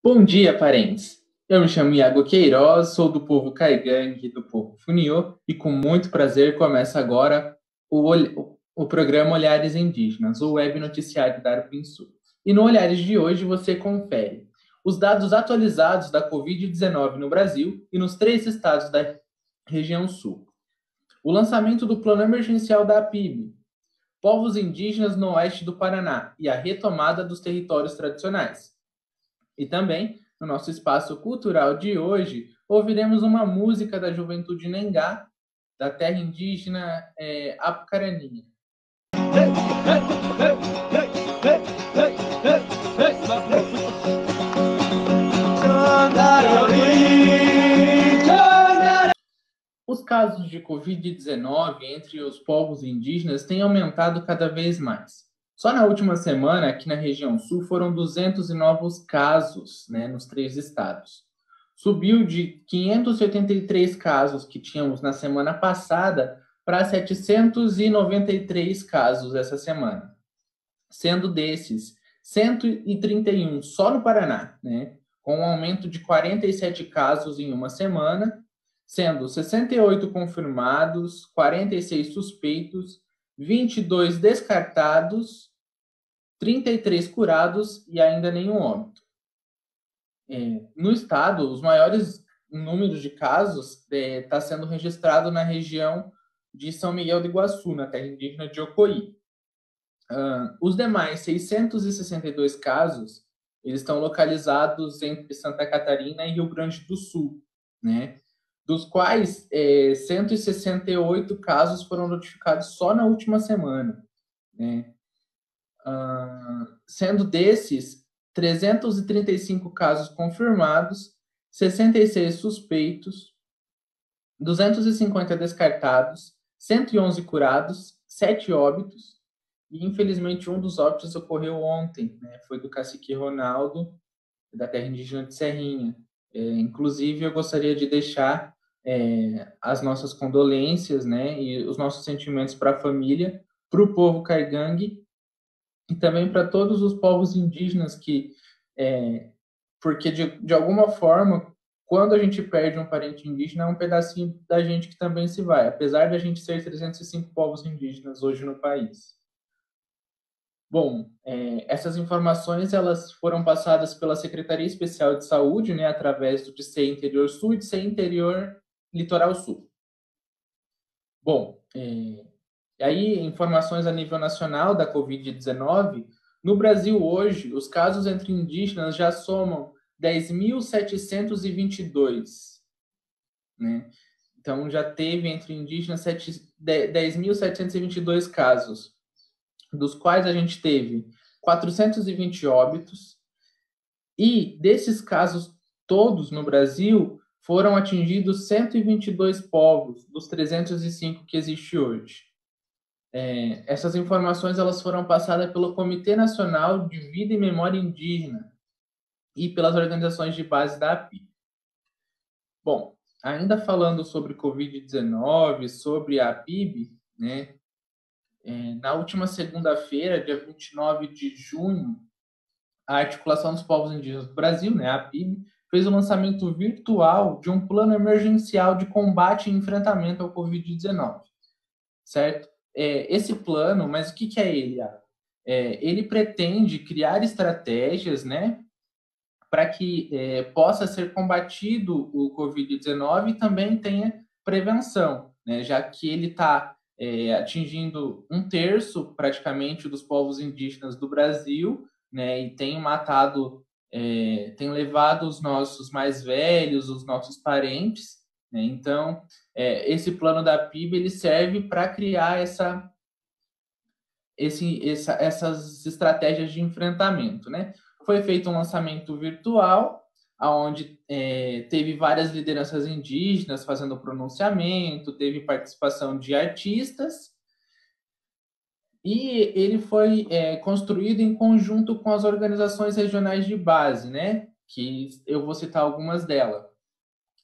Bom dia, parentes! Eu me chamo Iago Queiroz, sou do povo Caigangue, do povo Funiô, e com muito prazer começa agora o programa Olhares Indígenas, o web noticiário da Arpinsul. E no Olhares de hoje você confere os dados atualizados da Covid-19 no Brasil e nos 3 estados da região sul. O lançamento do plano emergencial da APIB, povos indígenas no oeste do Paraná e a retomada dos territórios tradicionais. E também, no nosso espaço cultural de hoje, ouviremos uma música da juventude Nengá, da terra indígena Apucaraninha. Os casos de Covid-19 entre os povos indígenas têm aumentado cada vez mais. Só na última semana, aqui na região sul, foram 200 novos casos, nos 3 estados. Subiu de 583 casos que tínhamos na semana passada para 793 casos essa semana. Sendo desses, 131 só no Paraná, com um aumento de 47 casos em uma semana, sendo 68 confirmados, 46 suspeitos, 22 descartados, 33 curados e ainda nenhum óbito. No estado, os maiores números de casos está sendo registrado na região de São Miguel do Iguaçu, na terra indígena de Ocoí. Os demais 662 casos, eles estão localizados entre Santa Catarina e Rio Grande do Sul, dos quais 168 casos foram notificados só na última semana. Sendo desses, 335 casos confirmados, 66 suspeitos, 250 descartados, 111 curados, 7 óbitos, e infelizmente um dos óbitos ocorreu ontem, foi do cacique Ronaldo, da terra indígena de Serrinha. Inclusive, eu gostaria de deixar as nossas condolências, e os nossos sentimentos para a família, para o povo Caigangue e também para todos os povos indígenas porque de alguma forma, quando a gente perde um parente indígena, é um pedacinho da gente que também se vai, apesar de a gente ser 305 povos indígenas hoje no país. Bom, essas informações elas foram passadas pela Secretaria Especial de Saúde, através do DICEI Interior Sul e DICEI Interior Litoral Sul. Bom, e aí informações a nível nacional da Covid-19, no Brasil hoje, os casos entre indígenas já somam 10.722, Então, já teve entre indígenas 10.722 casos, dos quais a gente teve 420 óbitos, e desses casos todos no Brasil, foram atingidos 122 povos dos 305 que existe hoje. Essas informações elas foram passadas pelo Comitê Nacional de Vida e Memória Indígena e pelas organizações de base da APIB. Bom, ainda falando sobre Covid-19, sobre a APIB, na última segunda-feira, dia 29 de junho, a Articulação dos Povos Indígenas do Brasil, a APIB, fez o lançamento virtual de um plano emergencial de combate e enfrentamento ao Covid-19, certo? Esse plano, mas o que é ele? Ele pretende criar estratégias, para que possa ser combatido o Covid-19 e também tenha prevenção, já que ele está atingindo 1/3 praticamente dos povos indígenas do Brasil, e tem matado, tem levado os nossos mais velhos, os nossos parentes, Então, esse plano da PIB ele serve para criar essas estratégias de enfrentamento, Foi feito um lançamento virtual, onde teve várias lideranças indígenas fazendo pronunciamento, teve participação de artistas, e ele foi construído em conjunto com as organizações regionais de base, que eu vou citar algumas delas,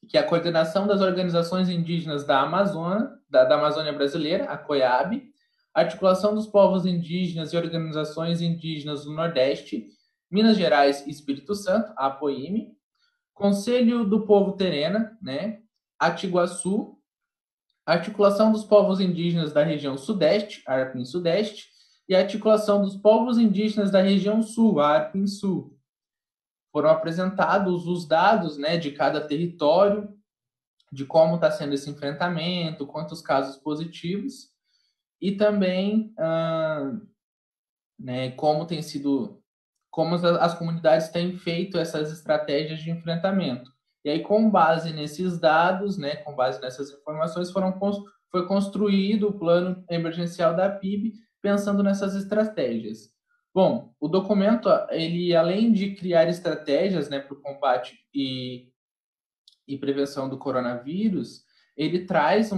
que é a Coordenação das Organizações Indígenas da Amazônia, da Amazônia Brasileira, a COIAB, a Articulação dos Povos Indígenas e Organizações Indígenas do Nordeste Minas Gerais e Espírito Santo, a APOIME, Conselho do Povo Terena, né, Atiguaçu, Articulação dos Povos Indígenas da Região Sudeste, ARPIN Sudeste, e a Articulação dos Povos Indígenas da Região Sul, a ARPIN Sul. Foram apresentados os dados, né, de cada território, de como está sendo esse enfrentamento, quantos casos positivos, e também né, como tem sido, como as comunidades têm feito essas estratégias de enfrentamento. E aí, com base nesses dados, né, com base nessas informações, foi construído o plano emergencial da PIB, pensando nessas estratégias. Bom, o documento, ele, além de criar estratégias, né, para o combate e prevenção do coronavírus, ele traz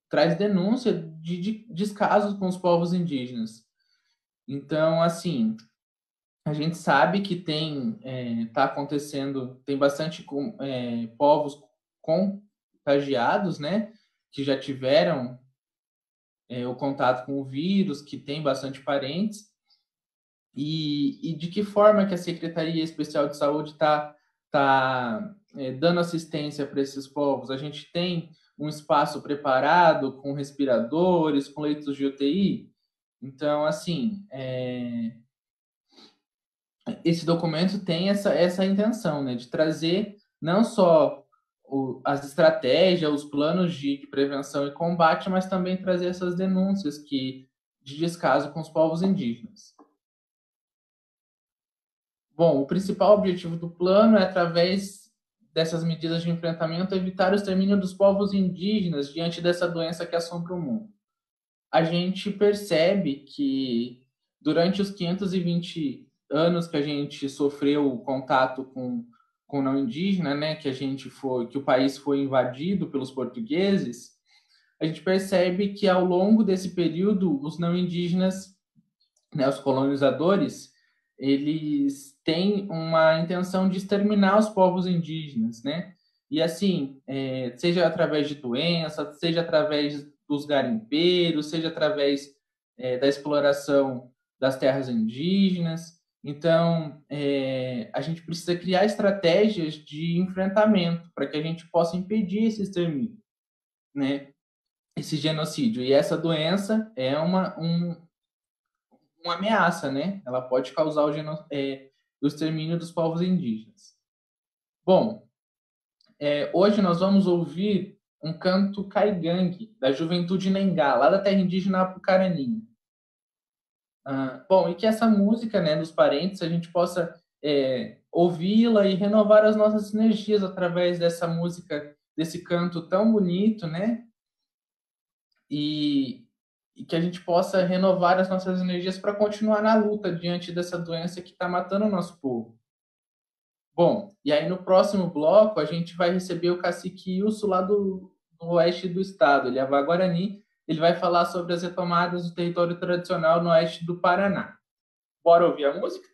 traz denúncia de descasos com os povos indígenas. Então, assim, a gente sabe que tá acontecendo, tem bastante povos contagiados, né, que já tiveram o contato com o vírus, que tem bastante parentes, e de que forma que a Secretaria Especial de Saúde está dando assistência para esses povos. A gente tem um espaço preparado com respiradores, com leitos de UTI. Então, assim, esse documento tem essa intenção, né, de trazer não só as estratégias, os planos de prevenção e combate, mas também trazer essas denúncias de descaso com os povos indígenas. Bom, o principal objetivo do plano é, através dessas medidas de enfrentamento, evitar o extermínio dos povos indígenas diante dessa doença que assombra o mundo. A gente percebe que, durante os 520 anos que a gente sofreu o contato com o não indígena, né, que o país foi invadido pelos portugueses, a gente percebe que, ao longo desse período, os não indígenas, né, os colonizadores, eles têm uma intenção de exterminar os povos indígenas, né? E assim, seja através de doença, seja através dos garimpeiros, seja através da exploração das terras indígenas. Então, a gente precisa criar estratégias de enfrentamento para que a gente possa impedir esse extermínio, né? Esse genocídio. E essa doença é uma ameaça, né? Ela pode causar o extermínio dos povos indígenas. Bom, hoje nós vamos ouvir um canto caigangue da Juventude Nengá, lá da terra indígena Apucaraninha. Bom, e que essa música, né, dos parentes, a gente possa ouvi-la e renovar as nossas energias através dessa música, desse canto tão bonito, né? E que a gente possa renovar as nossas energias para continuar na luta diante dessa doença que está matando o nosso povo. Bom, e aí no próximo bloco a gente vai receber o cacique Ilso lá do oeste do estado, ele é Guarani, ele vai falar sobre as retomadas do território tradicional no oeste do Paraná. Bora ouvir a música?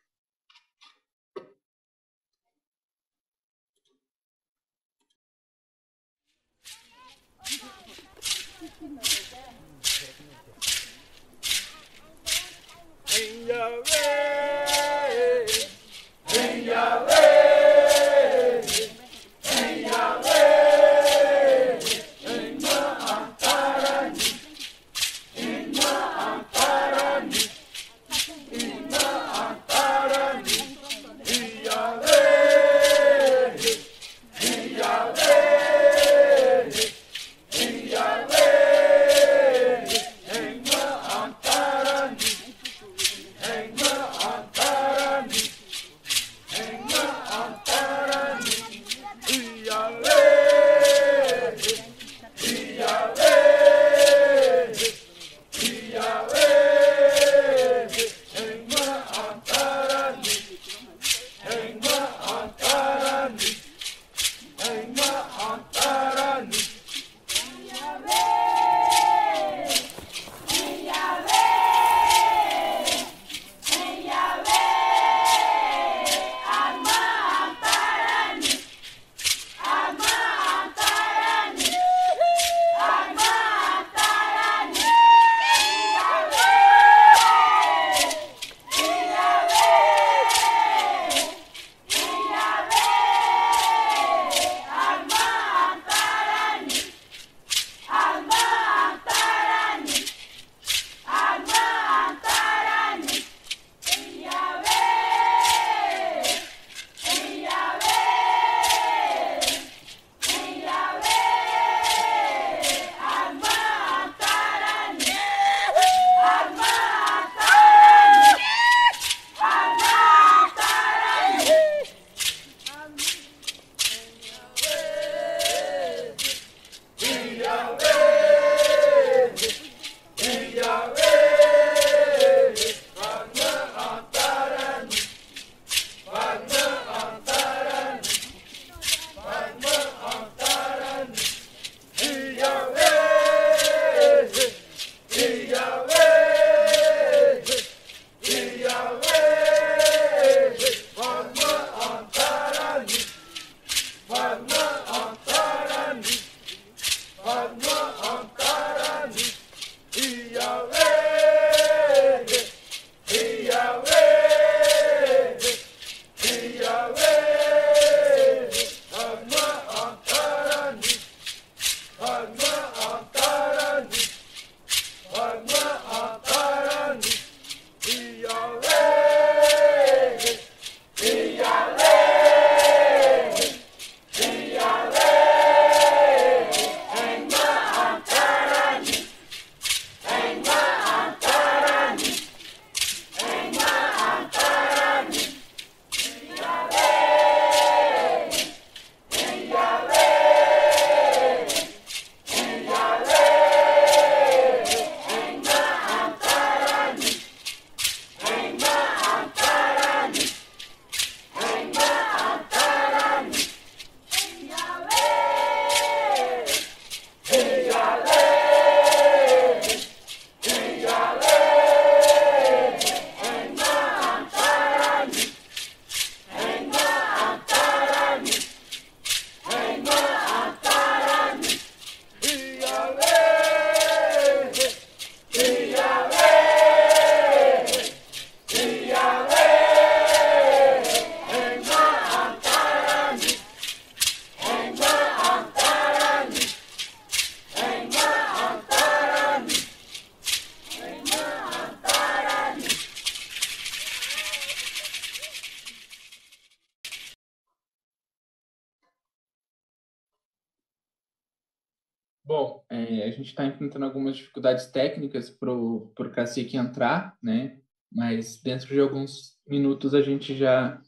Bom, a gente está enfrentando algumas dificuldades técnicas para o cacique entrar, né? Mas dentro de alguns minutos a gente já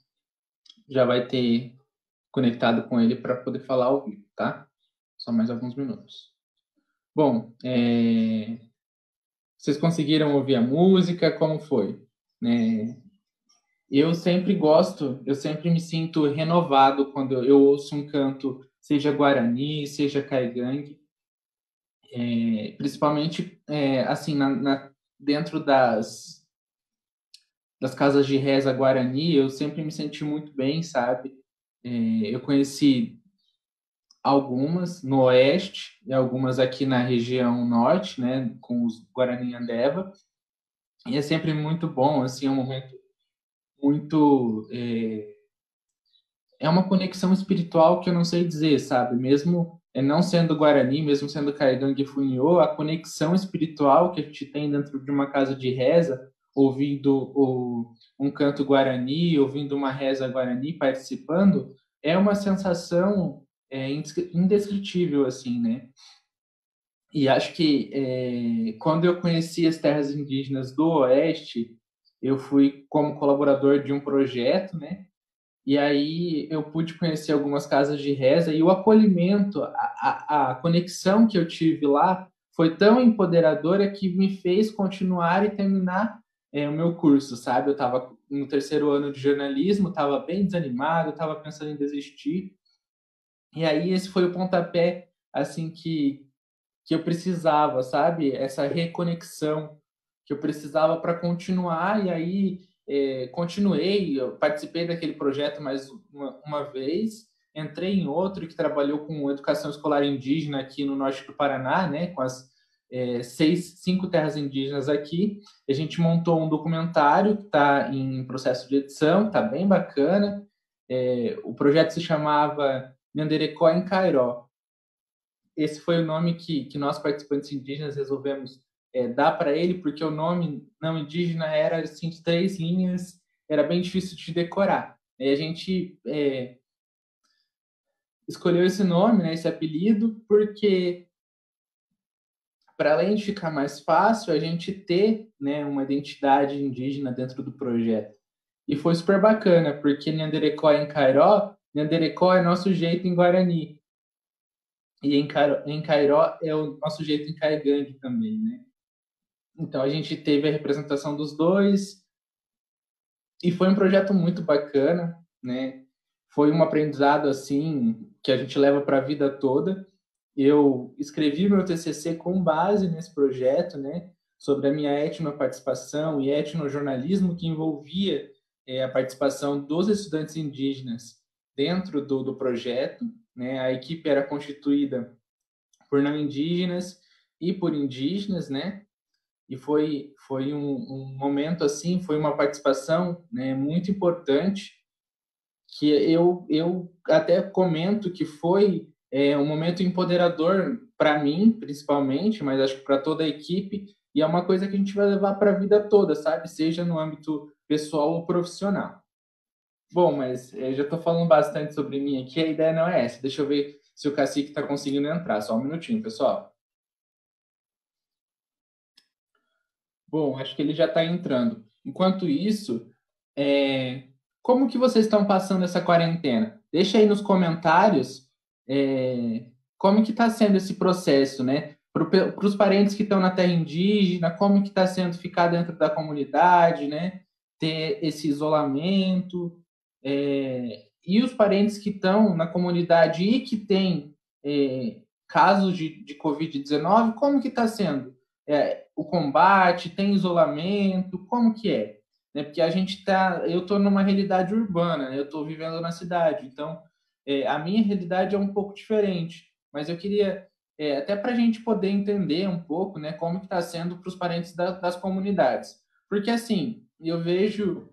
vai ter conectado com ele para poder falar ao vivo, tá? Só mais alguns minutos. Bom, vocês conseguiram ouvir a música? Como foi? Né? Eu sempre me sinto renovado quando eu ouço um canto, seja Guarani, seja Caigangue, principalmente assim dentro das casas de reza Guarani, eu sempre me senti muito bem, sabe? Eu conheci algumas no oeste e algumas aqui na região norte, né, com os Guarani Andeva, e é sempre muito bom, assim, é um momento muito é uma conexão espiritual que eu não sei dizer, sabe? Mesmo não sendo Guarani, mesmo sendo Caigangue e Funiô, a conexão espiritual que a gente tem dentro de uma casa de reza, ouvindo um canto Guarani, ouvindo uma reza Guarani, participando, é uma sensação indescritível, assim, né? E acho que quando eu conheci as terras indígenas do Oeste, eu fui como colaborador de um projeto, né? E aí eu pude conhecer algumas casas de reza e o acolhimento, a conexão que eu tive lá foi tão empoderadora que me fez continuar e terminar o meu curso, sabe? Eu estava no terceiro ano de jornalismo, estava bem desanimado, estava pensando em desistir. E aí esse foi o pontapé, assim, que eu precisava, sabe? Essa reconexão que eu precisava para continuar, e aí continuei, eu participei daquele projeto mais uma vez, entrei em outro que trabalhou com educação escolar indígena aqui no norte do Paraná, né, com as cinco terras indígenas aqui. A gente montou um documentário que está em processo de edição, está bem bacana. O projeto se chamava Nhanderecó em Cairó. Esse foi o nome que nós, participantes indígenas, resolvemos dar para ele, porque o nome não indígena era assim, de 3 linhas, era bem difícil de decorar. E a gente escolheu esse nome, né, esse apelido, porque para além de ficar mais fácil, a gente ter, né, uma identidade indígena dentro do projeto. E foi super bacana, porque Nhanderecó em Cairó, Nhanderecó é nosso jeito em Guarani. E em Cairó é o nosso jeito em Caigangue também, né? Então a gente teve a representação dos dois e foi um projeto muito bacana, né? Foi um aprendizado assim que a gente leva para a vida toda. Eu escrevi meu TCC com base nesse projeto, né? Sobre a minha etnoparticipação e etnojornalismo que envolvia a participação dos estudantes indígenas dentro do projeto, né? A equipe era constituída por não indígenas e por indígenas, né? E foi um momento assim, foi uma participação, né, muito importante que eu até comento que foi um momento empoderador para mim, principalmente, mas acho que para toda a equipe, e é uma coisa que a gente vai levar para a vida toda, sabe? Seja no âmbito pessoal ou profissional. Bom, mas já estou falando bastante sobre mim aqui, a ideia não é essa. Deixa eu ver se o Cacique está conseguindo entrar. Só um minutinho, pessoal. Bom, acho que ele já está entrando. Enquanto isso, como que vocês estão passando essa quarentena? Deixa aí nos comentários como que está sendo esse processo, né? Para os parentes que estão na terra indígena, como que está sendo ficar dentro da comunidade, né? Ter esse isolamento. E os parentes que estão na comunidade e que têm casos de Covid-19, como que está sendo? O combate, tem isolamento, como que é? Né? Porque eu estou numa realidade urbana, né? Eu estou vivendo na cidade, então a minha realidade é um pouco diferente, mas eu queria, até para a gente poder entender um pouco, né, como que está sendo para os parentes das comunidades, porque assim, eu vejo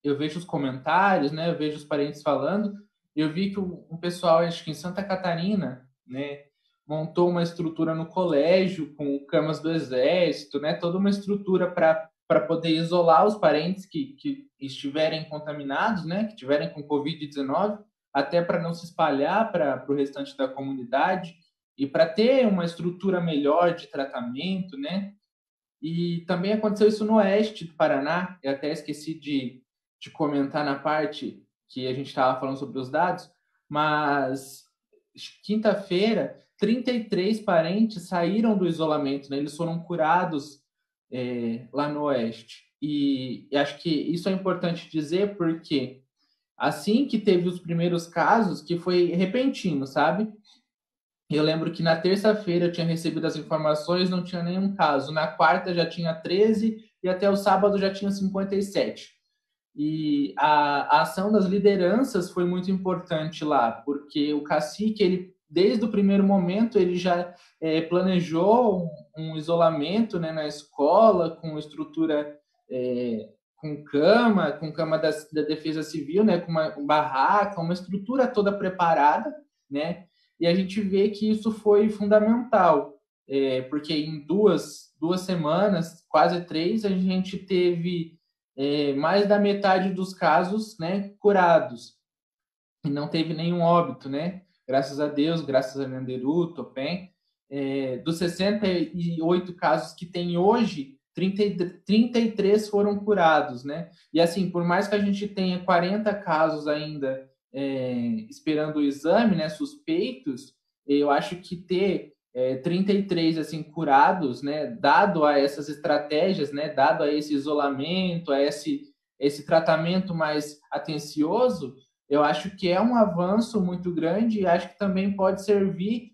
os comentários, né, eu vejo os parentes falando, eu vi que o pessoal, acho que em Santa Catarina, né, montou uma estrutura no colégio com camas do exército, né, toda uma estrutura para poder isolar os parentes que estiverem contaminados, né, que estiverem com Covid-19, até para não se espalhar para o restante da comunidade. e para ter uma estrutura melhor de tratamento, né? E também aconteceu isso no oeste do Paraná. Eu até esqueci de comentar na parte que a gente estava falando sobre os dados, mas quinta-feira, 33 parentes saíram do isolamento, né? Eles foram curados lá no oeste. E acho que isso é importante dizer porque assim que teve os primeiros casos, que foi repentino, sabe? Eu lembro que na terça-feira eu tinha recebido as informações, não tinha nenhum caso. Na quarta já tinha 13 e até o sábado já tinha 57. E a ação das lideranças foi muito importante lá, porque o cacique, ele, desde o primeiro momento, ele já planejou um isolamento, né, na escola, com estrutura, com cama da Defesa Civil, né, com uma barraca, uma estrutura toda preparada, né, e a gente vê que isso foi fundamental, porque em duas semanas, quase três, a gente teve mais da metade dos casos, né, curados. E não teve nenhum óbito, né? Graças a Deus, graças a Nanderu, Topem. Dos 68 casos que tem hoje, 33 foram curados, né? E assim, por mais que a gente tenha 40 casos ainda esperando o exame, né, suspeitos, eu acho que ter 33 assim curados, né, dado a essas estratégias, né, dado a esse isolamento, a esse tratamento mais atencioso, eu acho que é um avanço muito grande e acho que também pode servir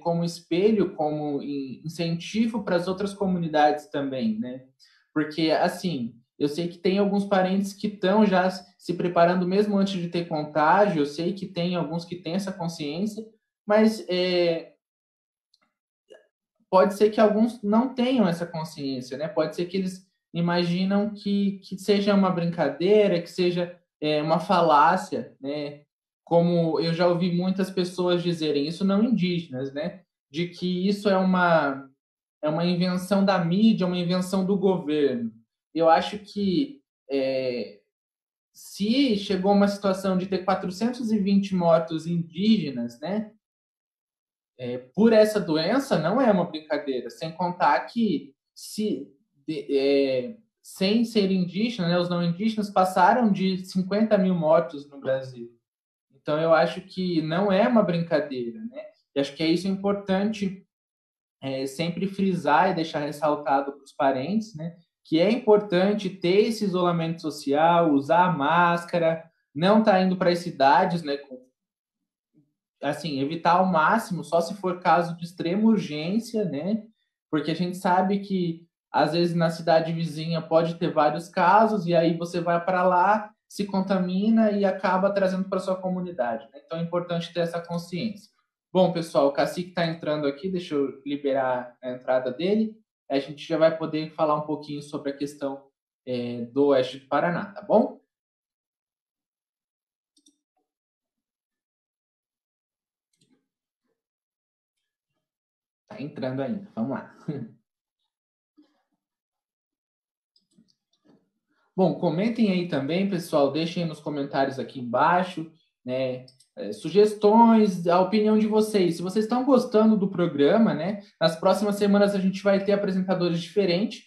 como espelho, como incentivo para as outras comunidades também, né? Porque, assim, eu sei que tem alguns parentes que estão já se preparando mesmo antes de ter contágio, eu sei que tem alguns que têm essa consciência, mas pode ser que alguns não tenham essa consciência, né? Pode ser que eles imaginam que seja uma brincadeira, que seja uma falácia, né? Como eu já ouvi muitas pessoas dizerem, isso não indígenas, né? De que isso é uma invenção da mídia, uma invenção do governo. Eu acho que se chegou a uma situação de ter 420 mortos indígenas, né? Por essa doença não é uma brincadeira, sem contar que sem ser indígena, né, os não indígenas passaram de 50 mil mortos no Brasil. Então eu acho que não é uma brincadeira, né? E acho que é isso importante sempre frisar e deixar ressaltado para os parentes, né? Que é importante ter esse isolamento social, usar a máscara, não estar indo para as cidades, né, assim, evitar ao máximo, só se for caso de extrema urgência, né? Porque a gente sabe que às vezes na cidade vizinha pode ter vários casos e aí você vai para lá, se contamina e acaba trazendo para sua comunidade, né? Então é importante ter essa consciência. Bom, pessoal, o Cacique está entrando aqui, deixa eu liberar a entrada dele. A gente já vai poder falar um pouquinho sobre a questão do oeste do Paraná, tá bom? Tá entrando ainda, vamos lá. Bom, comentem aí também, pessoal, deixem nos comentários aqui embaixo, né, sugestões, a opinião de vocês. Se vocês estão gostando do programa, né, nas próximas semanas a gente vai ter apresentadores diferentes.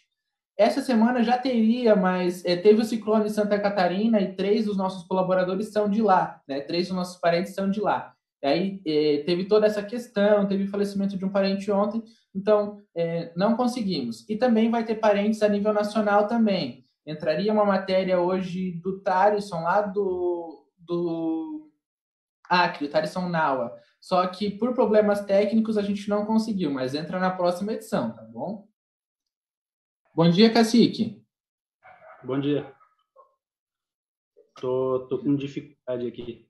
Essa semana já teria, mas teve o ciclone em Santa Catarina e 3 dos nossos colaboradores são de lá, né, 3 dos nossos parentes são de lá. E aí teve toda essa questão, teve o falecimento de um parente ontem, então não conseguimos. E também vai ter parentes a nível nacional também. Entraria uma matéria hoje do Tarisson, lá do Acre, o Tarisson Naua. Só que por problemas técnicos a gente não conseguiu, mas entra na próxima edição, tá bom? Bom dia, Cacique. Bom dia. Tô com dificuldade aqui.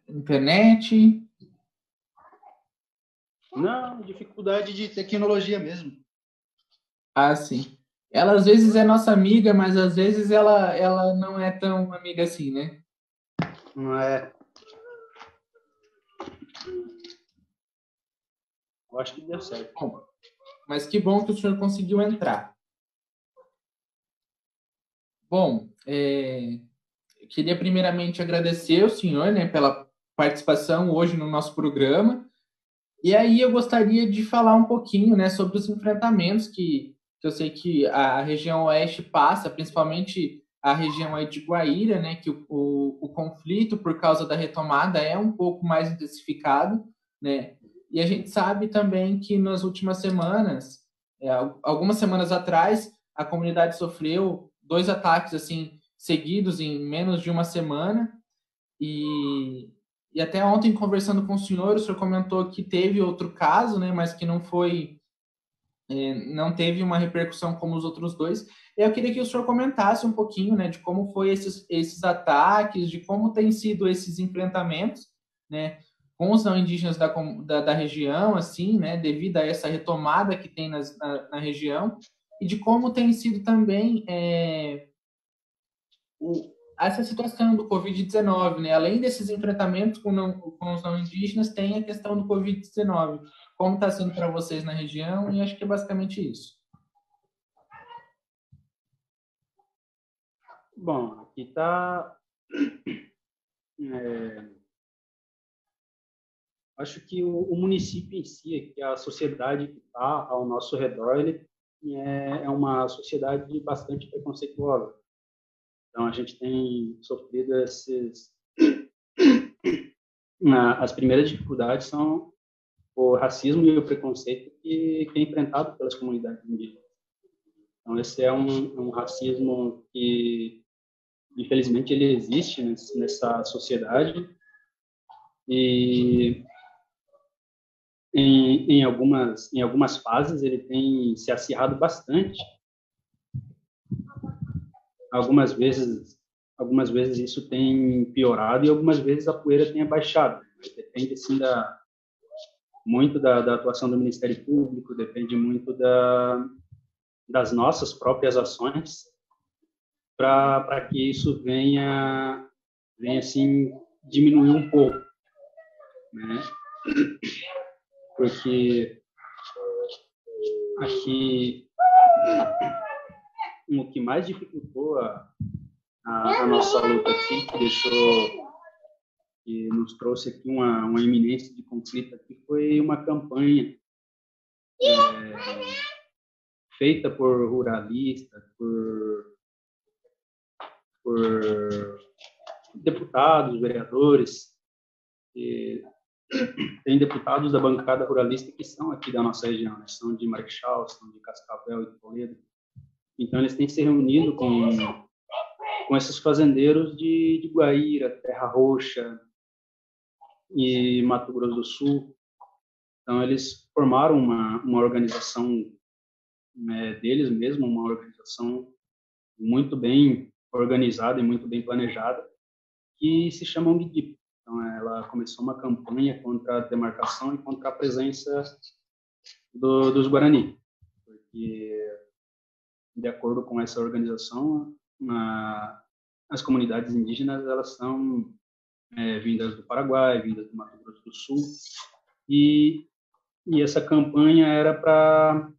Internet? Não, dificuldade de tecnologia mesmo. Ah, sim. Ela às vezes é nossa amiga, mas às vezes ela não é tão amiga assim, né? Não é. Eu acho que deu certo. Bom, mas que bom que o senhor conseguiu entrar. Bom, queria primeiramente agradecer o senhor, né, pela participação hoje no nosso programa. E aí eu gostaria de falar um pouquinho, né, sobre os enfrentamentos que eu sei que a região oeste passa, principalmente a região aí de Guaíra, né, que o conflito por causa da retomada é um pouco mais intensificado, né, e a gente sabe também que nas últimas semanas, algumas semanas atrás, a comunidade sofreu 2 ataques assim seguidos em menos de uma semana, e até ontem, conversando com o senhor comentou que teve outro caso, né, mas que não teve uma repercussão como os outros dois. Eu queria que o senhor comentasse um pouquinho, né, de como foi esses ataques, de como têm sido esses enfrentamentos, né, com os não indígenas da região, assim, né, devido a essa retomada que tem na região, e de como tem sido também essa situação do Covid-19, né? Além desses enfrentamentos com os não indígenas, tem a questão do Covid-19. Como está sendo para vocês na região? E acho que é basicamente isso. Bom, aqui está. Acho que o município em si, que a sociedade que está ao nosso redor, ele é uma sociedade bastante preconceituosa. Então, a gente tem sofrido as primeiras dificuldades são o racismo e o preconceito que é enfrentado pelas comunidades indígenas. Então, esse é um racismo que, infelizmente, ele existe nessa sociedade e em algumas fases ele tem se acirrado bastante. Algumas vezes isso tem piorado e algumas vezes a poeira tem abaixado. Depende assim muito da atuação do Ministério Público, depende muito das nossas próprias ações para que isso venha assim diminuir um pouco, né? Porque aqui o que mais dificultou a nossa luta aqui, que nos trouxe aqui uma iminência de conflito aqui, foi uma campanha feita por ruralistas, por deputados, vereadores, e tem deputados da bancada ruralista que são aqui da nossa região, né? São de Marechal, são de Cascavel e Toledo. Então, eles têm se reunido com esses fazendeiros de Guaíra, Terra Roxa e Mato Grosso do Sul. Então, eles formaram uma organização, né, deles mesmos, uma organização muito bem organizada e muito bem planejada, que se chama UNGDIP. Então, ela começou uma campanha contra a demarcação e contra a presença dos Guarani, porque, de acordo com essa organização, as comunidades indígenas elas são vindas do Paraguai, vindas do Mato Grosso do Sul, e essa campanha era para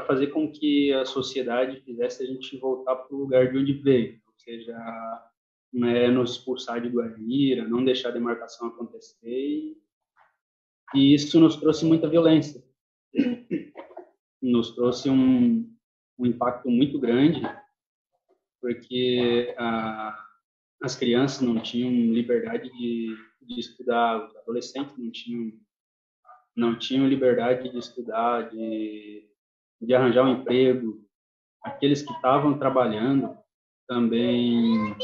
fazer com que a sociedade fizesse a gente voltar para o lugar de onde veio, ou seja, nos expulsar de Guaíra, não deixar a demarcação acontecer, e isso nos trouxe muita violência, nos trouxe um impacto muito grande, porque as crianças não tinham liberdade de estudar, os adolescentes não tinham liberdade de estudar, de arranjar um emprego, aqueles que estavam trabalhando também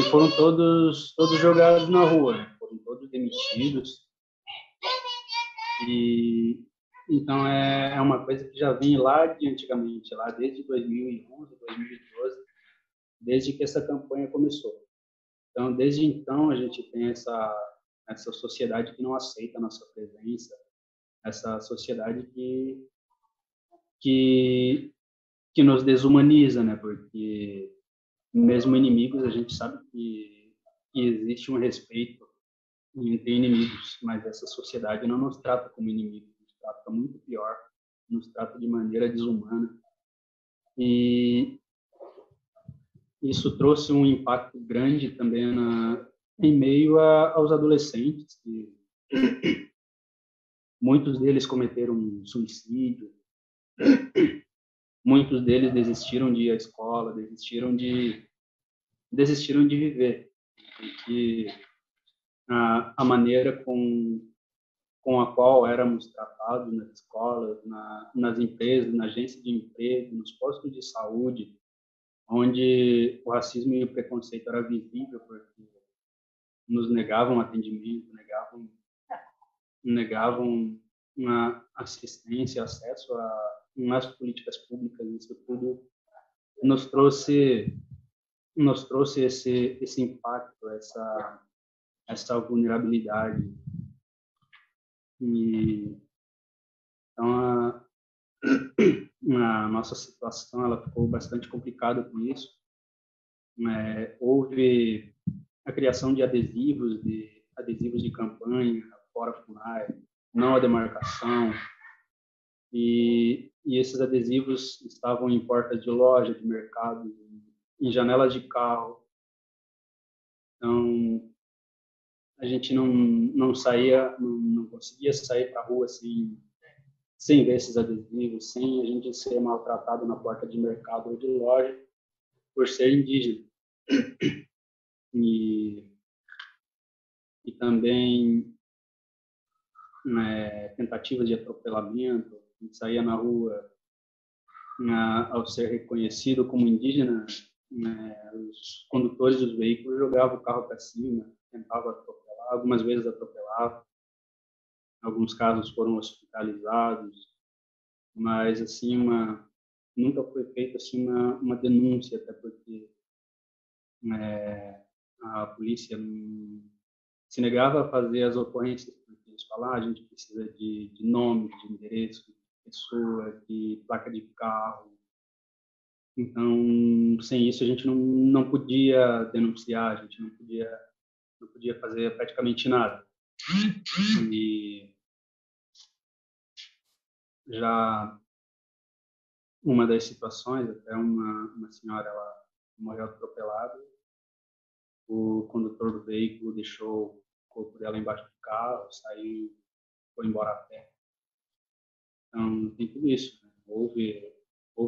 foram todos jogados na rua, né? Foram todos demitidos. E então é uma coisa que já vem lá de antigamente, lá desde 2011, 2012, desde que essa campanha começou. Então, desde então, a gente tem essa sociedade que não aceita a nossa presença, essa sociedade que nos desumaniza, né? Porque mesmo inimigos, a gente sabe que existe um respeito entre inimigos, mas essa sociedade não nos trata como inimigos, nos trata muito pior, nos trata de maneira desumana. E isso trouxe um impacto grande também em meio aos adolescentes, que muitos deles cometeram suicídio, muitos deles desistiram de ir à escola, desistiram de viver, porque a maneira com a qual éramos tratados nas escolas, nas empresas, na agência de emprego, nos postos de saúde, onde o racismo e o preconceito era visível, porque nos negavam atendimento, negavam uma assistência, acesso às políticas públicas. Isso tudo nos trouxe esse impacto, essa vulnerabilidade. E então a nossa situação ela ficou bastante complicada com isso. Houve a criação de adesivos de campanha, fora FUNAI, não a demarcação, e esses adesivos estavam em portas de loja, de mercado, em janelas de carro. Então a gente não saía, não conseguia sair para a rua sem ver esses adesivos, sem a gente ser maltratado na porta de mercado ou de loja por ser indígena. E também tentativas de atropelamento. A gente saía na rua, ao ser reconhecido como indígena, os condutores dos veículos jogavam o carro para cima, tentavam atropelar, algumas vezes atropelavam. Em alguns casos foram hospitalizados, mas assim nunca foi feita assim uma denúncia, até porque a polícia se negava a fazer as ocorrências, porque eles falavam, a gente precisa de nome, de endereço, de pessoa, de placa de carro. Então, sem isso a gente não podia denunciar, a gente não podia fazer praticamente nada. E já uma das situações, até uma senhora, ela morreu atropelada, o condutor do veículo deixou o corpo dela embaixo do carro, saiu, foi embora a pé. Então, tem tudo isso, né? Houve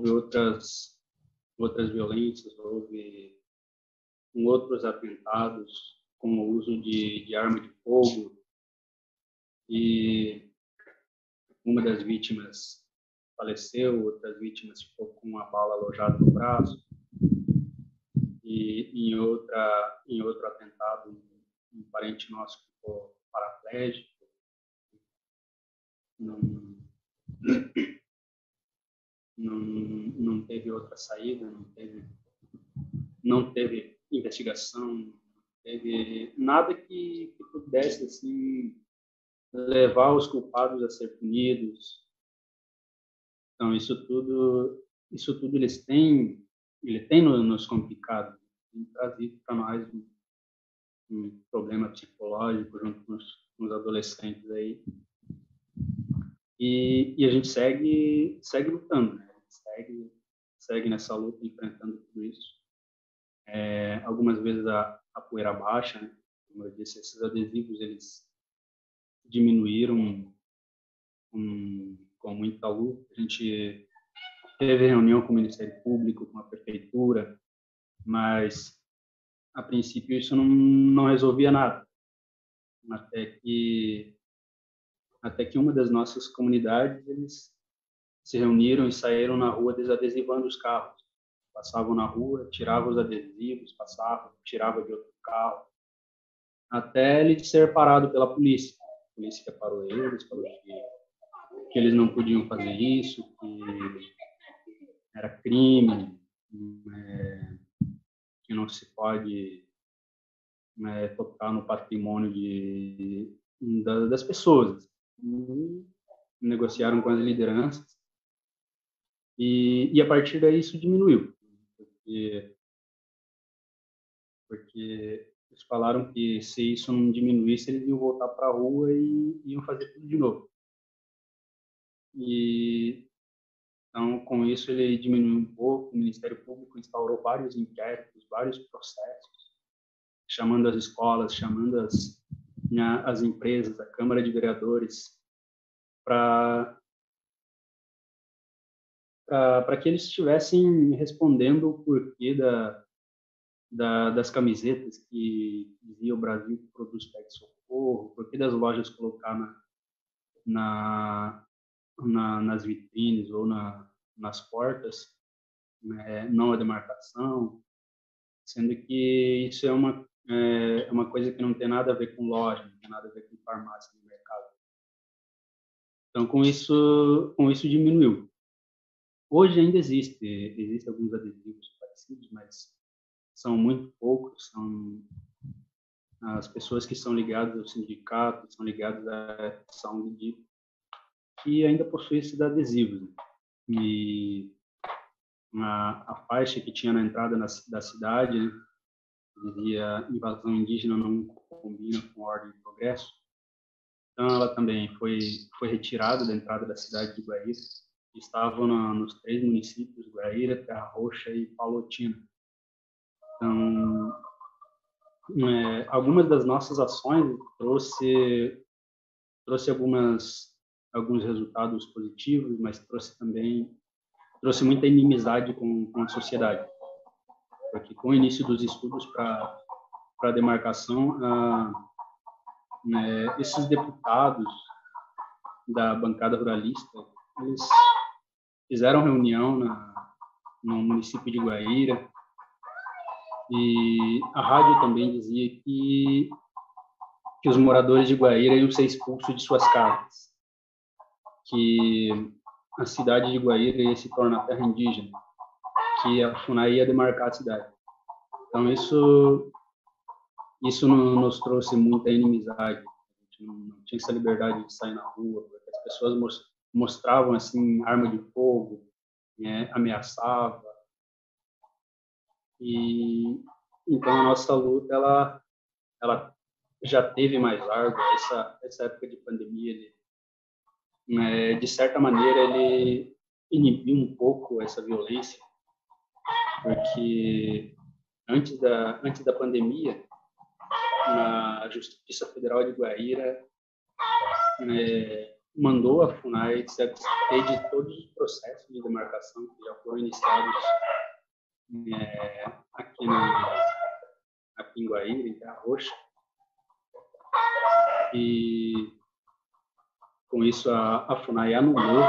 outras violências, houve outros atentados com o uso de arma de fogo, e uma das vítimas faleceu, outras vítimas ficou com uma bala alojada no braço, e em outro atentado um parente nosso ficou paraplégico. Não teve outra saída, não teve investigação, não teve nada que pudesse assim levar os culpados a ser punidos. Então isso tudo ele tem nos complicado, tem trazido para nós um problema psicológico junto com os adolescentes aí. E a gente segue lutando, né? Segue nessa luta, enfrentando tudo isso. Algumas vezes a poeira baixa, né? Como eu disse, esses adesivos eles diminuíram com muita luta. A gente teve reunião com o Ministério Público, com a Prefeitura, mas a princípio isso não resolvia nada. Até que uma das nossas comunidades, eles se reuniram e saíram na rua desadesivando os carros. Passavam na rua, tiravam os adesivos, passavam, tiravam de outro carro, até ele ser parado pela polícia. A polícia parou eles, falou que eles não podiam fazer isso, que era crime, que não se pode tocar no patrimônio das pessoas. Negociaram com as lideranças e a partir daí isso diminuiu, porque eles falaram que se isso não diminuísse eles iam voltar para a rua e iam fazer tudo de novo. E então com isso ele diminuiu um pouco. O Ministério Público instaurou vários inquéritos, vários processos, chamando as escolas, chamando as empresas, a Câmara de Vereadores, para que eles estivessem respondendo o porquê das camisetas que dizia o Brasil produz pé de socorro, porquê das lojas colocar nas vitrines ou nas portas, né, não a demarcação, sendo que isso é uma coisa que não tem nada a ver com loja, não tem nada a ver com farmácia no mercado. Então, com isso diminuiu. Hoje ainda existem alguns adesivos parecidos, mas são muito poucos, são as pessoas que são ligadas ao sindicato, são ligadas à saúde, que ainda possuem esses adesivos. Né? E a faixa que tinha na entrada da cidade, né, dizia invasão indígena não combina com ordem e progresso. Então, ela também foi retirada da entrada da cidade de Guaíra. Estavam nos 3 municípios, Guaíra, Terra Roxa e Palotina. Então, algumas das nossas ações trouxe alguns resultados positivos, mas trouxe muita inimizade com a sociedade. Porque com o início dos estudos para a demarcação, esses deputados da bancada ruralista, eles fizeram reunião no município de Guaíra, e a rádio também dizia que os moradores de Guaíra iam ser expulsos de suas casas, que a cidade de Guaíra ia se tornar terra indígena, que a FUNAI ia demarcar a cidade. Então, isso nos trouxe muita inimizade. A gente não tinha essa liberdade de sair na rua, porque as pessoas mostravam assim arma de fogo, né, ameaçava. E então a nossa luta ela já teve mais árdua. Essa época de pandemia, de certa maneira, ele inibiu um pouco essa violência, porque antes da pandemia, a Justiça Federal de Guaíra mandou a FUNAI se abster de todos os processos de demarcação que já foram iniciados aqui em Guaíra, em Terra Roxa. E com isso a FUNAI anulou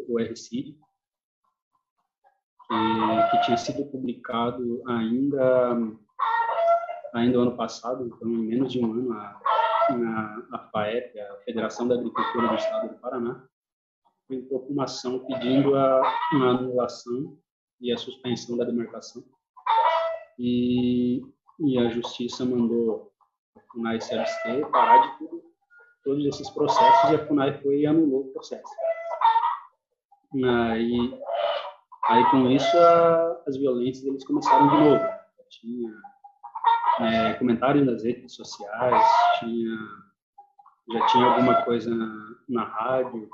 o RCID, que tinha sido publicado ainda no ano passado. Então, em menos de um ano, a FAEP, a Federação da Agricultura do Estado do Paraná, entrou com uma ação pedindo a anulação e a suspensão da demarcação. E a Justiça mandou a FUNAI se abster, parar de todos esses processos, e a FUNAI foi e anulou o processo. Aí com isso, as violências eles começaram de novo. Tinha comentários nas redes sociais, já tinha alguma coisa na rádio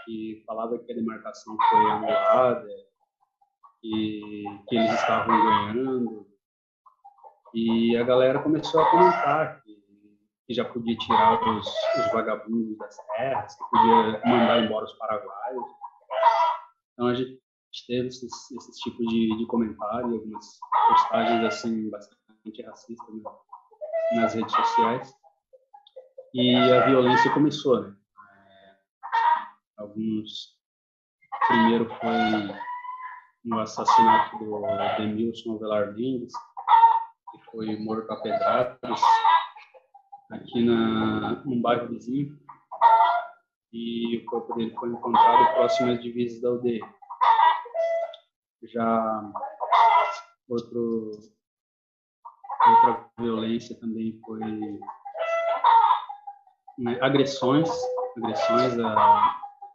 que falava que a demarcação foi anulada, que eles estavam ganhando, e a galera começou a comentar que já podia tirar os vagabundos das terras, que podia mandar embora os paraguaios. Então a gente teve esses tipos de comentário, algumas postagens assim bastante racistas, né, nas redes sociais, e a violência começou, né? Primeiro foi no assassinato do Demilson Avelar Mendes, que foi morto a pedradas aqui num bairro vizinho, e o corpo dele foi encontrado próximo às divisas da aldeia. Já outra violência também foi agressões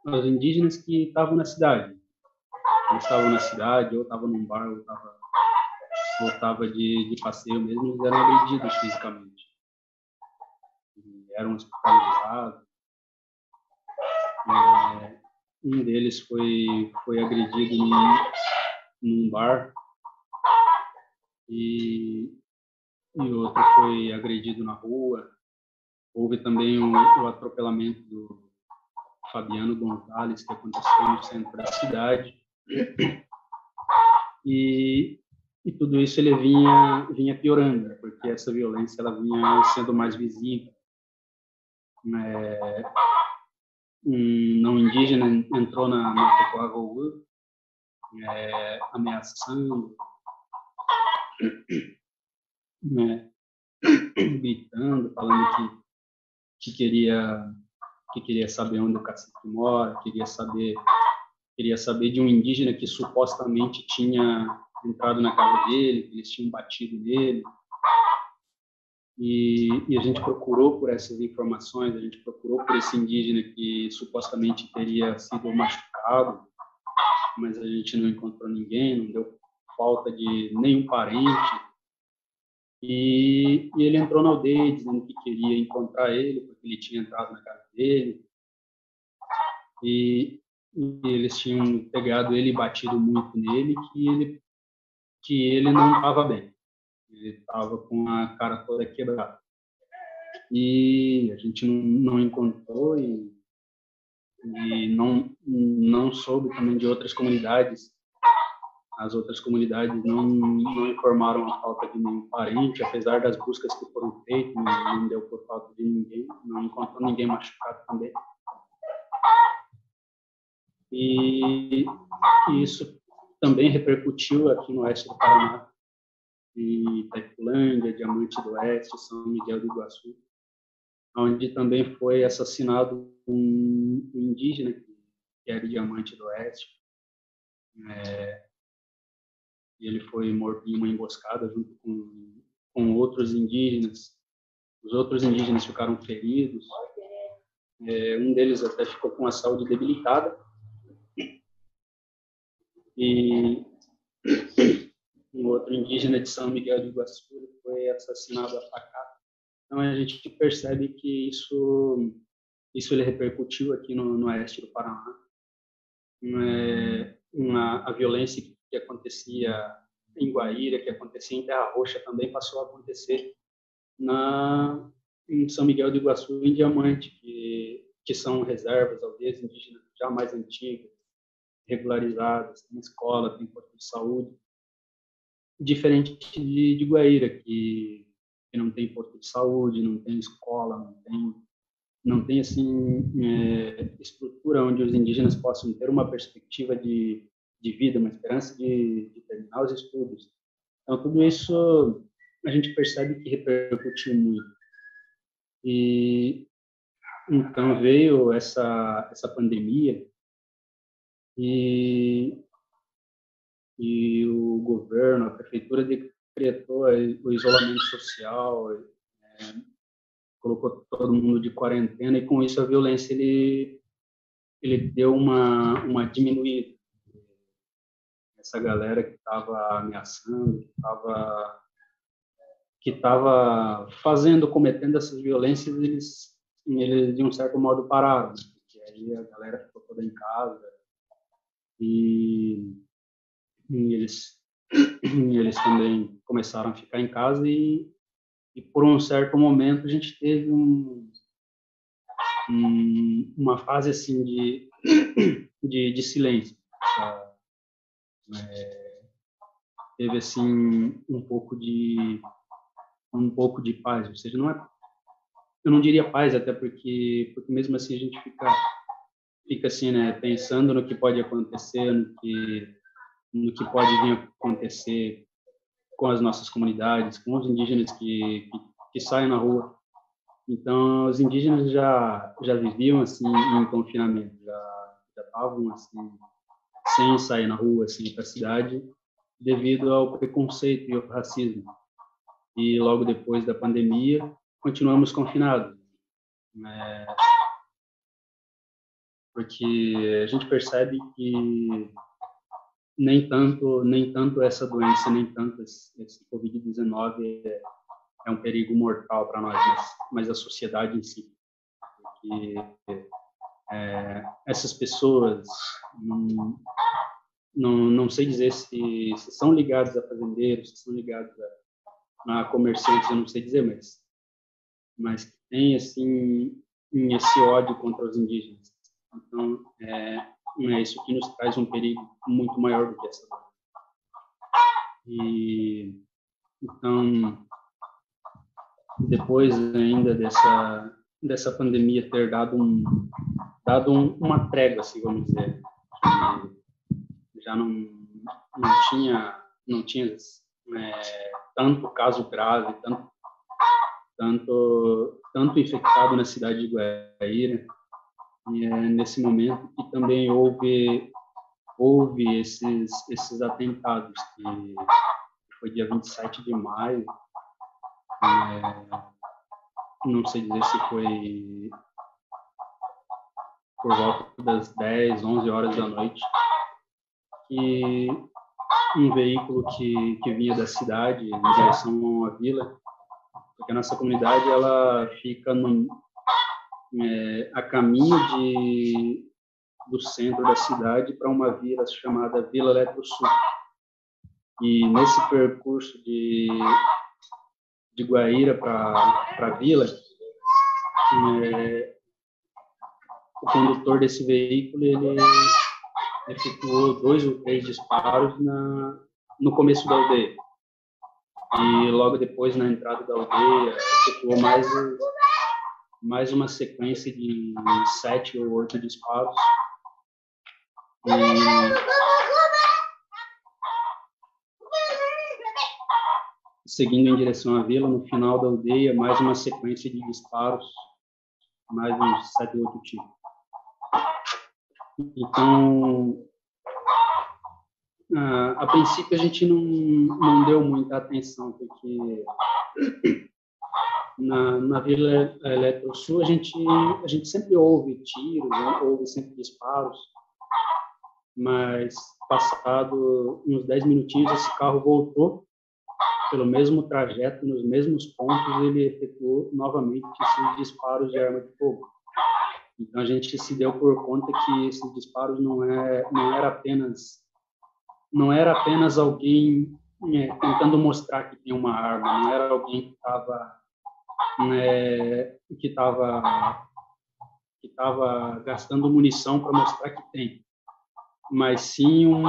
aos indígenas que estavam na cidade. Eles estavam na cidade, ou estavam num bar, ou estava de passeio mesmo, eles eram agredidos fisicamente. Eram hospitalizados. Um deles foi agredido num bar, e e outro foi agredido na rua. Houve também o atropelamento do Fabiano Gonzalez, que aconteceu no centro da cidade. E tudo isso ele vinha piorando, né? Porque essa violência ela vinha sendo mais visível. Um não indígena entrou na Tecoagou, ameaçando, gritando, falando que queria saber onde o cacique mora, queria saber de um indígena que supostamente tinha entrado na casa dele, que eles tinham batido nele. E a gente procurou por essas informações, a gente procurou por esse indígena que supostamente teria sido machucado, mas a gente não encontrou ninguém, não deu falta de nenhum parente. E ele entrou na aldeia dizendo que queria encontrar ele, porque ele tinha entrado na casa dele. E eles tinham pegado ele e batido muito nele, que ele não estava bem. Ele estava com a cara toda quebrada. E a gente não encontrou e não soube também de outras comunidades. As outras comunidades não informaram a falta de nenhum parente, apesar das buscas que foram feitas, não deu por falta de ninguém, não encontrou ninguém machucado também. E isso também repercutiu aqui no oeste do Paraná, em Itaipulândia, Diamante do Oeste, São Miguel do Iguaçu, onde também foi assassinado um indígena que era Diamante do Oeste. Ele foi morto em uma emboscada junto com outros indígenas. Os outros indígenas ficaram feridos. Um deles até ficou com a saúde debilitada. E um outro indígena de São Miguel do Iguaçu foi assassinado a facada. Então a gente percebe que isso ele repercutiu aqui no oeste do Paraná. A violência que acontecia em Guaíra, que acontecia em Terra Roxa, também passou a acontecer em São Miguel do Iguaçu, em Diamante, que são reservas, aldeias indígenas já mais antigas, regularizadas, tem escola, tem posto de saúde, diferente de Guaíra, que não tem posto de saúde, não tem escola, não tem assim estrutura onde os indígenas possam ter uma perspectiva de vida, uma esperança de terminar os estudos. Então tudo isso a gente percebe que repercutiu muito. E então veio essa pandemia e o governo, a prefeitura decretou o isolamento social, colocou todo mundo de quarentena, e com isso a violência ele deu uma diminuída. Essa galera que estava ameaçando, que estava cometendo essas violências, eles de um certo modo pararam, porque aí a galera ficou toda em casa e eles também começaram a ficar em casa e por um certo momento a gente teve uma fase assim de silêncio. Teve assim um pouco de paz, ou seja, eu não diria paz, até porque mesmo assim a gente fica assim, né, pensando no que pode acontecer, no que pode vir a acontecer com as nossas comunidades, com os indígenas que saem na rua. Então, os indígenas já viviam assim em confinamento, já estavam assim sem sair na rua, sem ir para a cidade, devido ao preconceito e ao racismo. E logo depois da pandemia, continuamos confinados, porque a gente percebe que nem tanto essa doença, nem tanto esse Covid-19 é um perigo mortal para nós, mas a sociedade em si. Porque essas pessoas, não sei dizer se são ligadas a fazendeiros, se são ligadas comerciantes, eu não sei dizer, mas tem assim esse ódio contra os indígenas. Então, é isso que nos traz um perigo muito maior do que essa dor. E então, depois ainda dessa pandemia ter dado uma trégua, assim, vamos dizer, que já não tinha tanto caso grave, tanto infectado na cidade de Guaíra, e nesse momento que também houve esses atentados, que foi dia 27 de maio, não sei dizer se foi por volta das 10, 11 horas da noite, que um veículo que vinha da cidade em direção à vila, porque a nossa comunidade ela fica a caminho do centro da cidade para uma vila chamada Vila Eletrosul. E nesse percurso de Guaíra para a vila, o condutor desse veículo ele efetuou 2 ou 3 disparos no começo da aldeia. E logo depois, na entrada da aldeia, efetuou mais uma sequência de 7 ou 8 disparos. E seguindo em direção à vila, no final da aldeia, mais uma sequência de disparos, mais uns 7 ou 8 tiros. Então, a princípio a gente não deu muita atenção, porque na Vila Eletrosul a gente sempre ouve tiros, ouve sempre disparos, mas passado uns 10 minutinhos esse carro voltou pelo mesmo trajeto, nos mesmos pontos, ele efetuou novamente esses disparos de arma de fogo. Então a gente se deu por conta que esses disparos não era apenas alguém tentando mostrar que tem uma arma, não era alguém que estava gastando munição para mostrar que tem, mas sim um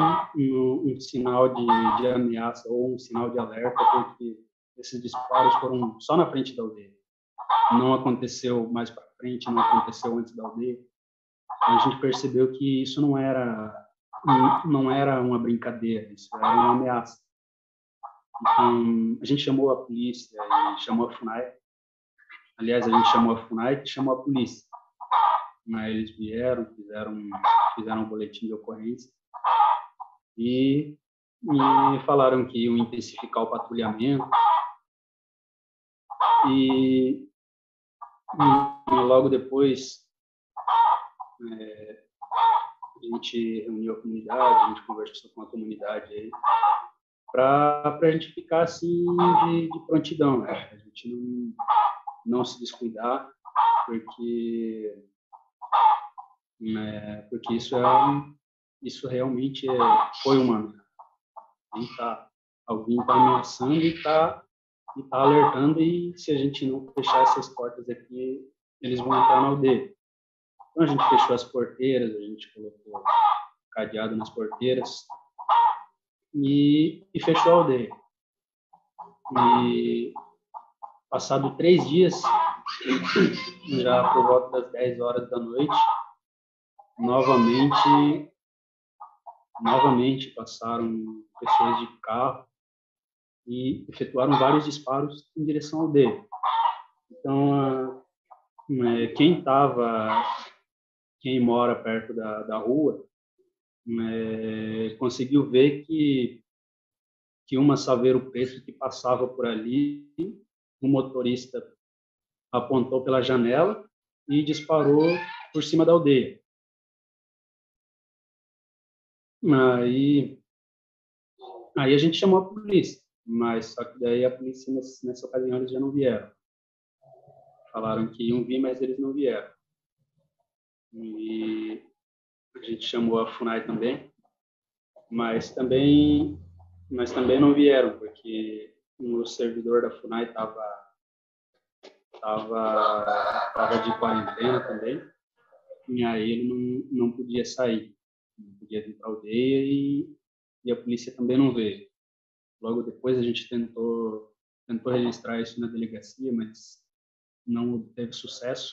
sinal de ameaça ou um sinal de alerta, porque esses disparos foram só na frente da aldeia. Não aconteceu mais para frente, não aconteceu antes da aldeia. Então, a gente percebeu que isso não era uma brincadeira, isso era uma ameaça. Então, a gente chamou a polícia e chamou a FUNAI. Aliás, a gente chamou a FUNAI e chamou a polícia. Mas eles vieram, fizeram um boletim de ocorrência e falaram que iam intensificar o patrulhamento. E logo depois a gente reuniu a comunidade, a gente conversou com a comunidade aí para a gente ficar assim de prontidão, né? A gente não se descuidar, porque isso realmente foi uma ameaça. Alguém está ameaçando e está alertando, e se a gente não fechar essas portas aqui, eles vão entrar na aldeia. Então a gente fechou as porteiras, a gente colocou cadeado nas porteiras e fechou a aldeia. E passado 3 dias, já por volta das 10 horas da noite, novamente passaram pessoas de carro e efetuaram vários disparos em direção à aldeia. Então, quem mora perto da rua conseguiu ver que uma Saveiro preto que passava por ali, o motorista apontou pela janela e disparou por cima da aldeia. Aí a gente chamou a polícia, mas só que daí a polícia nessa ocasião eles já não vieram. Falaram que iam vir, mas eles não vieram. E a gente chamou a FUNAI também, mas também não vieram, porque o servidor da FUNAI estava de quarentena também, e aí ele não podia sair, não podia vir para a aldeia e a polícia também não veio. Logo depois a gente tentou registrar isso na delegacia, mas não obteve sucesso,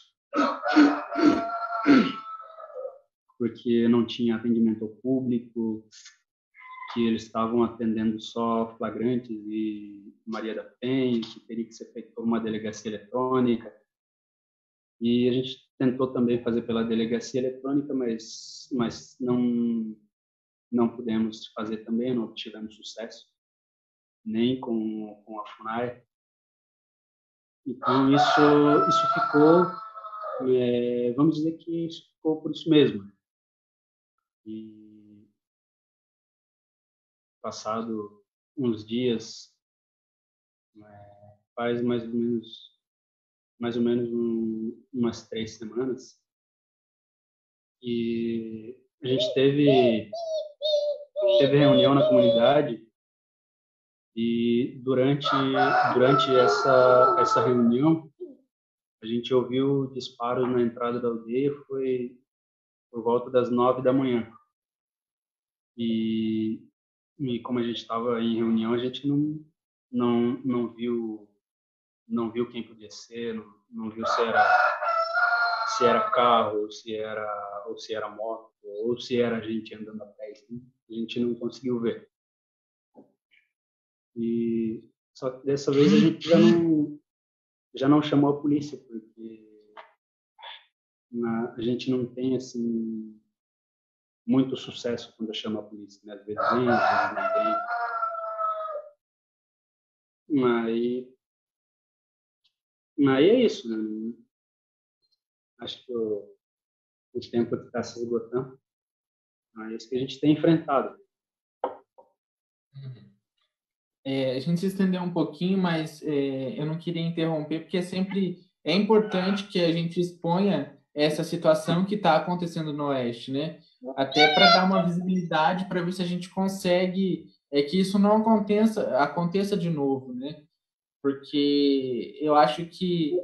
porque não tinha atendimento ao público, que eles estavam atendendo só flagrantes e Maria da Penha, que teria que ser feito por uma delegacia eletrônica. E a gente tentou também fazer pela delegacia eletrônica, mas não pudemos fazer também, não obtivemos sucesso, nem com a FUNAI. Então, isso ficou, vamos dizer que isso ficou por isso mesmo. E passado uns dias, faz mais ou menos umas 3 semanas, e a gente teve reunião na comunidade, e durante essa reunião a gente ouviu disparos na entrada da aldeia, foi por volta das 9 da manhã. E como a gente estava em reunião, a gente não viu quem podia ser, não viu se era carro, ou se era moto, ou se era gente andando a pé. A gente não conseguiu ver. E só que dessa vez a gente já não chamou a polícia, porque a gente não tem assim muito sucesso quando chama a polícia, né? Às vezes vem, às vezes não tem. Mas é isso, né? Acho que o tempo está se esgotando. É isso que a gente tem enfrentado. A gente se estendeu um pouquinho, mas eu não queria interromper, porque é importante que a gente exponha essa situação que está acontecendo no Oeste, né? Até para dar uma visibilidade, para ver se a gente consegue que isso não aconteça de novo, né? Porque eu acho que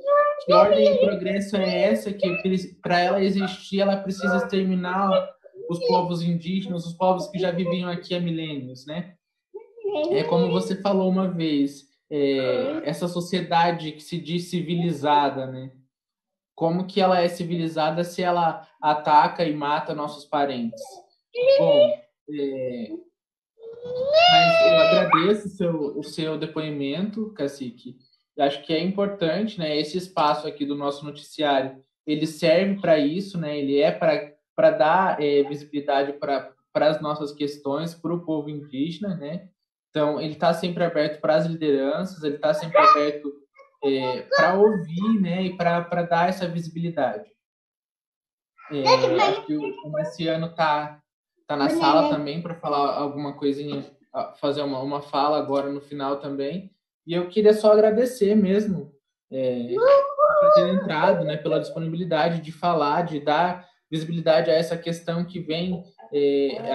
ordem e progresso é essa, que para ela existir, ela precisa exterminar os povos indígenas, os povos que já viviam aqui há milênios, né? É como você falou uma vez, essa sociedade que se diz civilizada, né? Como que ela é civilizada se ela ataca e mata nossos parentes? Bom, mas eu agradeço o seu depoimento, Cacique. Eu acho que é importante, né? Esse espaço aqui do nosso noticiário, ele serve para isso, né? Ele é para dar visibilidade para as nossas questões, para o povo indígena, né? Então, ele está sempre aberto para as lideranças, ele está sempre aberto para ouvir, né? E para dar essa visibilidade. Acho que o Marciano está na sala também para falar alguma coisinha, fazer uma fala agora no final também. E eu queria só agradecer mesmo por ter entrado, né, pela disponibilidade de falar, de dar visibilidade a essa questão que vem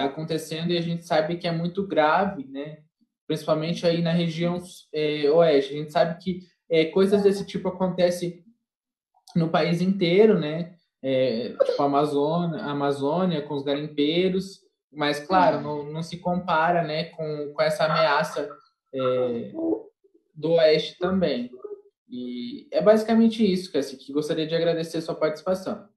acontecendo, e a gente sabe que é muito grave, né, principalmente aí na região oeste. A gente sabe que coisas desse tipo acontecem no país inteiro, né? Tipo a Amazônia com os garimpeiros, mas claro, não se compara, né, com essa ameaça do Oeste também. E é basicamente isso, Cassi, que gostaria de agradecer a sua participação.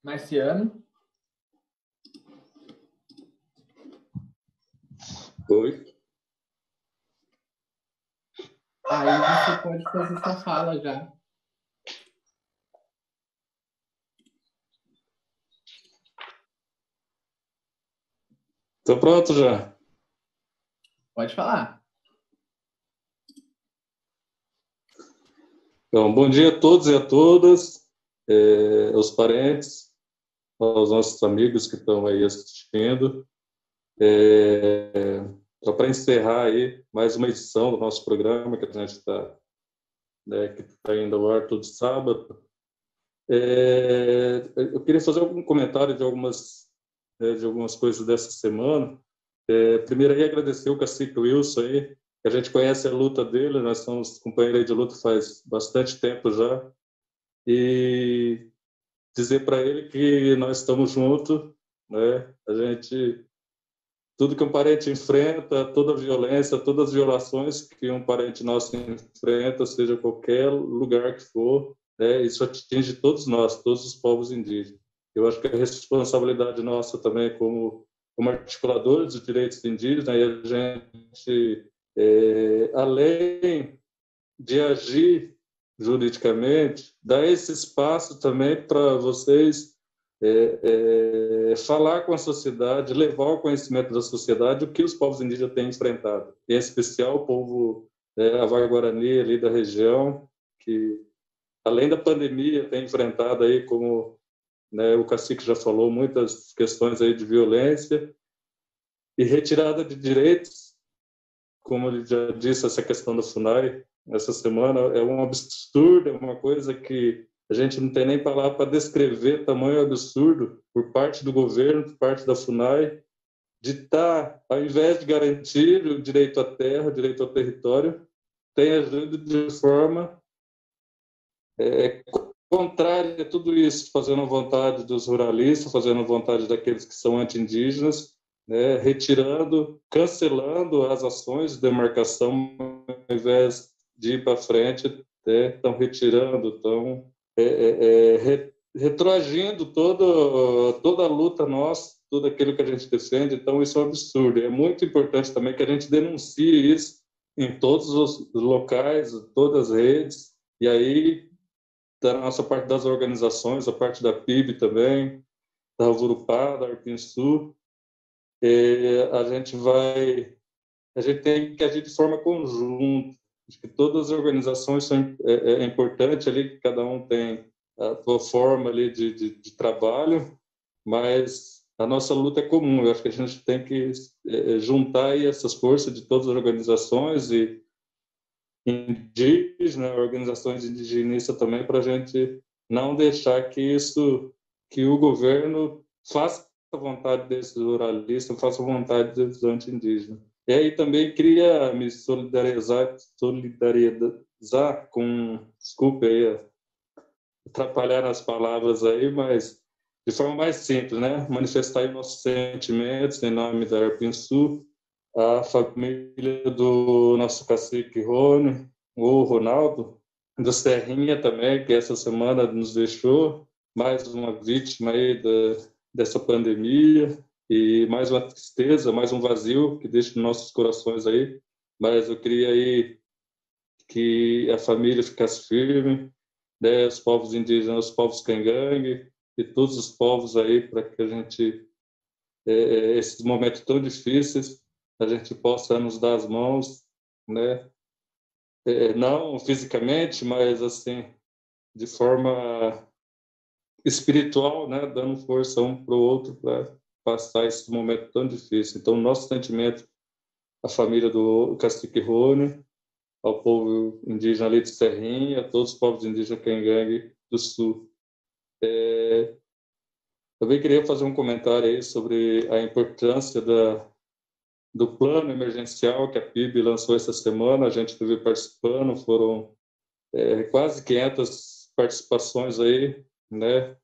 Marciano? Oi. Aí você pode fazer sua fala já. Tô pronto já. Pode falar. Então, bom dia a todos e a todas, aos parentes, aos nossos amigos que estão aí assistindo. só para encerrar aí mais uma edição do nosso programa que a gente está, né, que está indo ao ar todo sábado. Eu queria fazer algum comentário de algumas coisas dessa semana. Primeiro aí agradecer o Cacique Wilson aí, que a gente conhece a luta dele, nós somos companheiros de luta faz bastante tempo já, e dizer para ele que nós estamos juntos, né? A gente, tudo que um parente enfrenta, toda violência, todas as violações que um parente nosso enfrenta, seja qualquer lugar que for, né? Isso atinge todos nós, todos os povos indígenas. Eu acho que é responsabilidade nossa também como articuladores dos direitos indígenas, né? E a gente, além de agir juridicamente, dar esse espaço também para vocês falar com a sociedade, levar ao conhecimento da sociedade o que os povos indígenas têm enfrentado, em especial o povo Avar-Guarani ali da região, que além da pandemia tem enfrentado aí, como, né, o Cacique já falou, muitas questões aí de violência e retirada de direitos, como ele já disse, essa questão do FUNAI essa semana é um absurdo, é uma coisa que a gente não tem nem palavra para descrever tamanho absurdo por parte do governo, por parte da FUNAI, de estar, ao invés de garantir o direito à terra, o direito ao território, tem agido de forma contrária a tudo isso, fazendo a vontade dos ruralistas, fazendo a vontade daqueles que são anti-indígenas, né, retirando, cancelando as ações de demarcação, ao invés de ir para frente, estão retirando, estão retroagindo toda a luta nossa, tudo aquilo que a gente defende. Então, isso é um absurdo. É muito importante também que a gente denuncie isso em todos os locais, todas as redes, e aí, da nossa parte das organizações, a parte da PIB também, da Alvorupá, da Arpinsul, a gente tem que agir de forma conjunta. Acho que todas as organizações são importantes ali, que cada um tem a sua forma ali de trabalho, mas a nossa luta é comum. Eu acho que a gente tem que juntar aí essas forças de todas as organizações e indígenas, organizações indigenistas também, para a gente não deixar que o governo faça a vontade desses ruralistas, faça a vontade dos anti-indígenas. E aí também queria me solidarizar com, desculpe aí, atrapalhar as palavras aí, mas de forma mais simples, né? Manifestar aí nossos sentimentos em nome da Arpinsul, a família do nosso cacique Rony, o Ronaldo, do Serrinha também, que essa semana nos deixou, mais uma vítima aí dessa pandemia, e mais uma tristeza, mais um vazio que deixa nos nossos corações aí. Mas eu queria aí que a família ficasse firme, né? Os povos indígenas, os povos cangangue e todos os povos aí, para que a gente, esses momentos tão difíceis, a gente possa nos dar as mãos, né? Não fisicamente, mas assim, de forma espiritual, né? Dando força um para o outro para passar esse momento tão difícil. Então, nosso sentimento à família do Cacique Rony, ao povo indígena ali de Serrinha, a todos os povos indígenas cangangue do Sul. Também queria fazer um comentário aí sobre a importância do plano emergencial que a PIB lançou essa semana. A gente esteve participando, foram quase 500 participações aí, né,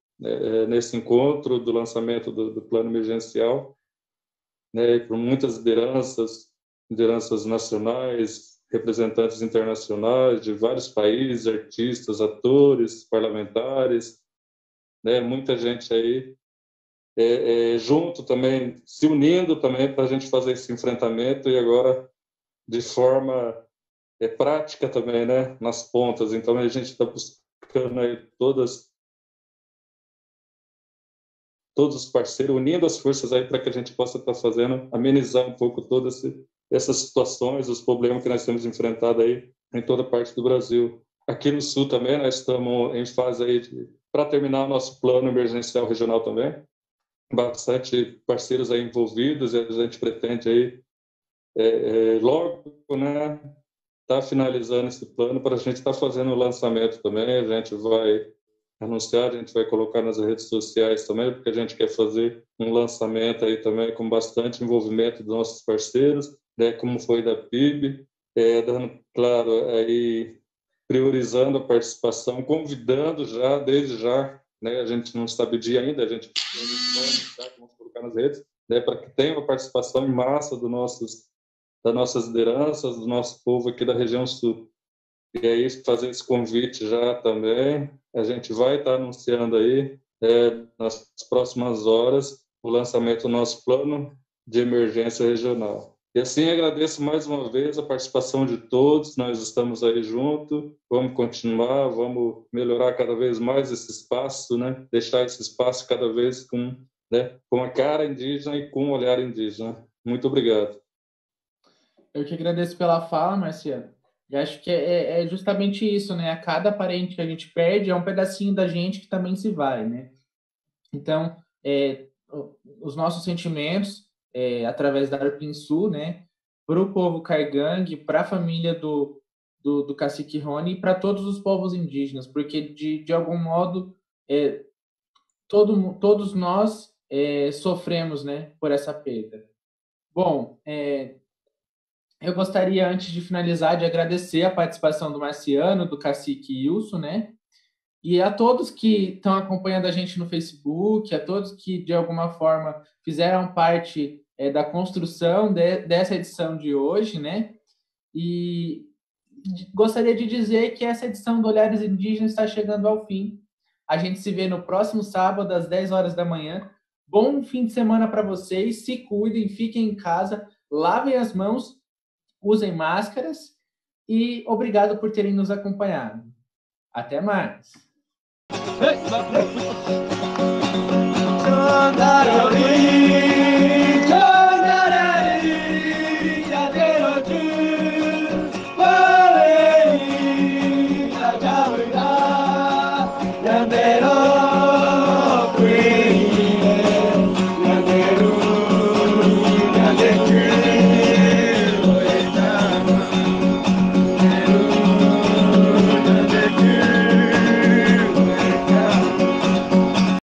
nesse encontro do lançamento do plano emergencial, né, por muitas lideranças nacionais, representantes internacionais de vários países, artistas, atores, parlamentares, né, muita gente aí junto também, se unindo também para a gente fazer esse enfrentamento, e agora de forma prática também, né, nas pontas. Então a gente está buscando aí todos os parceiros, unindo as forças aí para que a gente possa estar fazendo, amenizar um pouco todas essas situações, os problemas que nós temos enfrentado aí em toda parte do Brasil. Aqui no Sul também nós estamos em fase aí para terminar o nosso plano emergencial regional também, bastante parceiros aí envolvidos, e a gente pretende aí logo, né, está finalizando esse plano para a gente estar fazendo o lançamento também. A gente vai anunciar, a gente vai colocar nas redes sociais também, porque a gente quer fazer um lançamento aí também com bastante envolvimento dos nossos parceiros, né, como foi da PIB, dando, claro, aí priorizando a participação, convidando já, desde já, né, a gente não sabe o dia ainda, a gente vai anunciar, vamos colocar nas redes, né, para que tenha uma participação em massa das nossas lideranças, do nosso povo aqui da região sul. E aí, fazer esse convite já também, a gente vai estar anunciando aí, nas próximas horas, o lançamento do nosso plano de emergência regional. E assim, agradeço mais uma vez a participação de todos, nós estamos aí juntos, vamos continuar, vamos melhorar cada vez mais esse espaço, né? Deixar esse espaço cada vez com a cara indígena e com um olhar indígena. Muito obrigado. Eu que agradeço pela fala, Marciano. E acho que é justamente isso, né? A cada parente que a gente perde é um pedacinho da gente que também se vai, né? Então, os nossos sentimentos, através da Arpinsu, né? Para o povo Caigangue, para a família do Cacique Rony e para todos os povos indígenas, porque, de algum modo, todos nós sofremos, né? Por essa perda. Bom, eu gostaria, antes de finalizar, de agradecer a participação do Marciano, do Cacique Wilson, né? E a todos que estão acompanhando a gente no Facebook, a todos que, de alguma forma, fizeram parte da construção dessa edição de hoje, né? E gostaria de dizer que essa edição do Olhares Indígenas está chegando ao fim. A gente se vê no próximo sábado, às 10 horas da manhã. Bom fim de semana para vocês, se cuidem, fiquem em casa, lavem as mãos, usem máscaras e obrigado por terem nos acompanhado. Até mais. Hey!